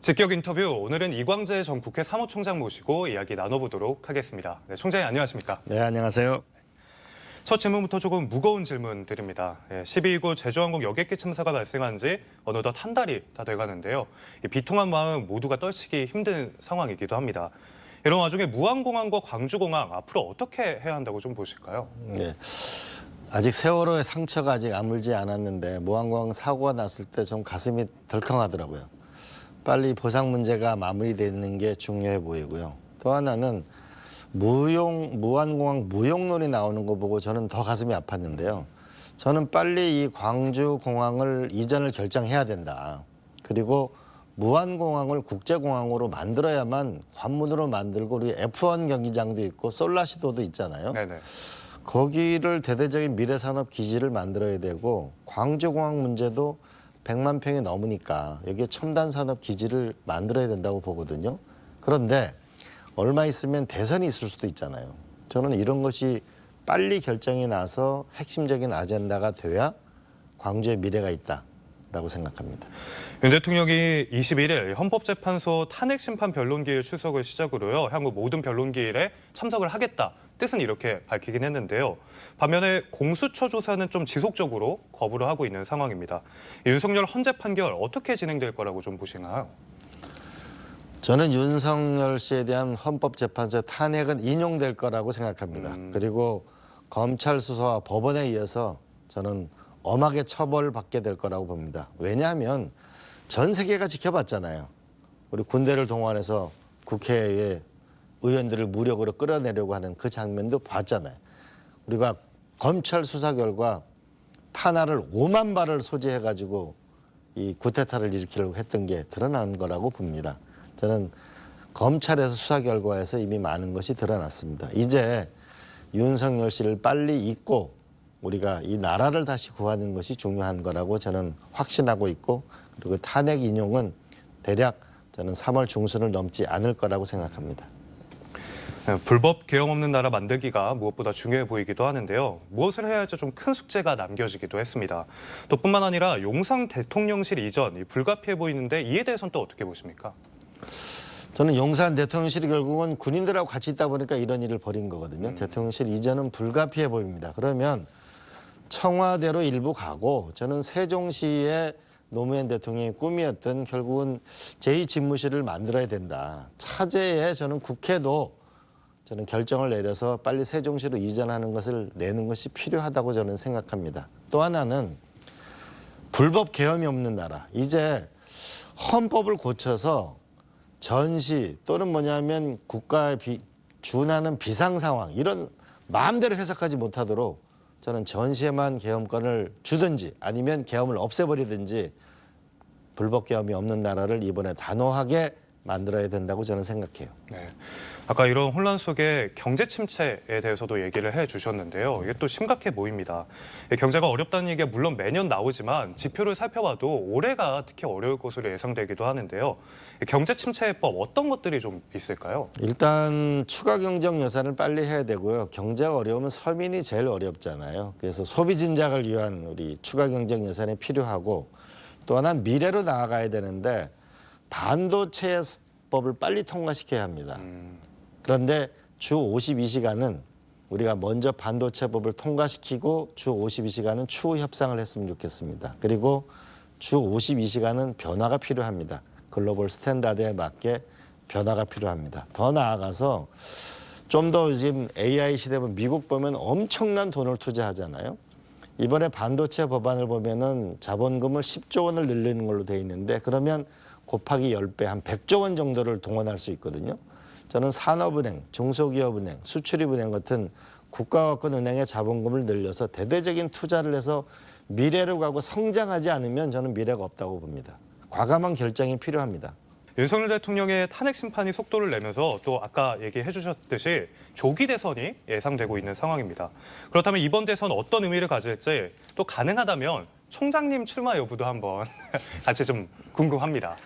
직격 인터뷰, 오늘은 이광재 전 국회 사무총장 모시고 이야기 나눠보도록 하겠습니다. 네, 총장님 안녕하십니까? 네, 안녕하세요. 첫 질문부터 조금 무거운 질문 드립니다. 12.29 제주항공 여객기 참사가 발생한 지 어느덧 한 달이 다 돼가는데요. 이 비통한 마음 모두가 떨치기 힘든 상황이기도 합니다. 이런 와중에 무안공항과 광주공항 앞으로 어떻게 해야 한다고 좀 보실까요? 네, 아직 세월호의 상처가 아직 아물지 않았는데 무안공항 사고가 났을 때 좀 가슴이 덜컹하더라고요. 빨리 보상 문제가 마무리되는 게 중요해 보이고요. 또 하나는 무안공항 무용론이 나오는 거 보고 저는 더 가슴이 아팠는데요. 저는 빨리 이 광주공항을 이전을 결정해야 된다. 그리고 무안공항을 국제공항으로 만들어야만 관문으로 만들고 우리 F1 경기장도 있고 솔라시도도 있잖아요. 네네. 거기를 대대적인 미래산업 기지를 만들어야 되고 광주공항 문제도 100만 평이 넘으니까 여기에 첨단 산업 기지를 만들어야 된다고 보거든요. 그런데 얼마 있으면 대선이 있을 수도 있잖아요. 저는 이런 것이 빨리 결정이 나서 핵심적인 아젠다가 돼야 광주의 미래가 있다라고 생각합니다. 윤 대통령이 21일 헌법재판소 탄핵심판 변론기일 출석을 시작으로요. 향후 모든 변론기일에 참석을 하겠다. 뜻은 이렇게 밝히긴 했는데요. 반면에 공수처 조사는 좀 지속적으로 거부를 하고 있는 상황입니다. 윤석열 헌재 판결 어떻게 진행될 거라고 좀 보시나요? 저는 윤석열 씨에 대한 헌법재판소 탄핵은 인용될 거라고 생각합니다. 그리고 검찰 수사와 법원에 의해서 저는 엄하게 처벌받게 될 거라고 봅니다. 왜냐하면 전 세계가 지켜봤잖아요. 우리 군대를 동원해서 국회에 의원들을 무력으로 끌어내려고 하는 그 장면도 봤잖아요. 우리가 검찰 수사 결과 탄화를 5만 발을 소지해가지고 이 쿠데타를 일으키려고 했던 게 드러난 거라고 봅니다. 저는 검찰에서 수사 결과에서 이미 많은 것이 드러났습니다. 이제 윤석열 씨를 빨리 잊고 우리가 이 나라를 다시 구하는 것이 중요한 거라고 저는 확신하고 있고, 그리고 탄핵 인용은 대략 저는 3월 중순을 넘지 않을 거라고 생각합니다. 불법 계엄 없는 나라 만들기가 무엇보다 중요해 보이기도 하는데요. 무엇을 해야 할지 좀 큰 숙제가 남겨지기도 했습니다. 또 뿐만 아니라 용산 대통령실 이전 불가피해 보이는데 이에 대해서는 또 어떻게 보십니까? 저는 용산 대통령실이 결국은 군인들하고 같이 있다 보니까 이런 일을 벌인 거거든요. 대통령실 이전은 불가피해 보입니다. 그러면 청와대로 일부 가고, 저는 세종시의 노무현 대통령의 꿈이었던 결국은 제2집무실을 만들어야 된다. 차제에 저는 국회도 저는 결정을 내려서 빨리 세종시로 이전하는 것을 내는 것이 필요하다고 저는 생각합니다. 또 하나는 불법 계엄이 없는 나라. 이제 헌법을 고쳐서 전시 또는 뭐냐면 국가에 준하는 비상 상황, 이런 마음대로 해석하지 못하도록 저는 전시에만 계엄권을 주든지 아니면 계엄을 없애버리든지 불법 계엄이 없는 나라를 이번에 단호하게 만들어야 된다고 저는 생각해요. 네. 아까 이런 혼란 속에 경제 침체에 대해서도 얘기를 해주셨는데요. 이게 또 심각해 보입니다. 경제가 어렵다는 얘기가 물론 매년 나오지만 지표를 살펴봐도 올해가 특히 어려울 것으로 예상되기도 하는데요. 경제 침체법 어떤 것들이 좀 있을까요? 일단 추가 경정 예산을 빨리 해야 되고요. 경제가 어려우면 서민이 제일 어렵잖아요. 그래서 소비 진작을 위한 우리 추가 경정 예산이 필요하고, 또 하나는 미래로 나아가야 되는데 반도체법을 빨리 통과시켜야 합니다. 그런데 주 52시간은 우리가 먼저 반도체법을 통과시키고 주 52시간은 추후 협상을 했으면 좋겠습니다. 그리고 주 52시간은 변화가 필요합니다. 글로벌 스탠다드에 맞게 변화가 필요합니다. 더 나아가서 좀 더 지금 AI 시대 보면 미국 보면 엄청난 돈을 투자하잖아요. 이번에 반도체 법안을 보면은 자본금을 10조 원을 늘리는 걸로 돼 있는데, 그러면 곱하기 10배 한 100조 원 정도를 동원할 수 있거든요. 저는 산업은행, 중소기업은행, 수출입은행 같은 국가가권 은행의 자본금을 늘려서 대대적인 투자를 해서 미래로 가고 성장하지 않으면 저는 미래가 없다고 봅니다. 과감한 결정이 필요합니다. 윤석열 대통령의 탄핵 심판이 속도를 내면서 또 아까 얘기해 주셨듯이 조기 대선이 예상되고 있는 상황입니다. 그렇다면 이번 대선 어떤 의미를 가질지, 또 가능하다면 총장님 출마 여부도 한번 같이 좀 궁금합니다.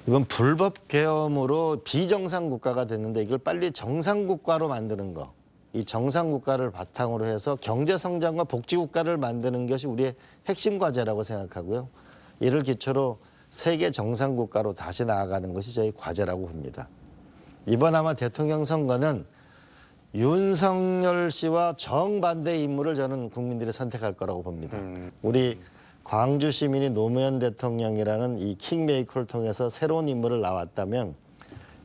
이번 불법 계엄으로 비정상 국가가 됐는데 이걸 빨리 정상 국가로 만드는 거, 이 정상 국가를 바탕으로 해서 경제 성장과 복지 국가를 만드는 것이 우리의 핵심 과제라고 생각하고요. 이를 기초로 세계 정상 국가로 다시 나아가는 것이 저희 과제라고 봅니다. 이번 아마 대통령 선거는 윤석열 씨와 정반대 인물을 저는 국민들이 선택할 거라고 봅니다. 우리 광주 시민이 노무현 대통령이라는 이 킹메이커를 통해서 새로운 인물을 나왔다면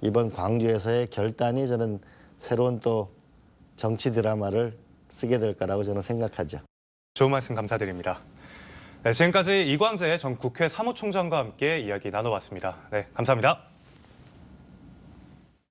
이번 광주에서의 결단이 저는 새로운 또 정치 드라마를 쓰게 될 거라고 저는 생각하죠. 좋은 말씀 감사드립니다. 네, 지금까지 이광재 전 국회 사무총장과 함께 이야기 나눠봤습니다. 네, 감사합니다.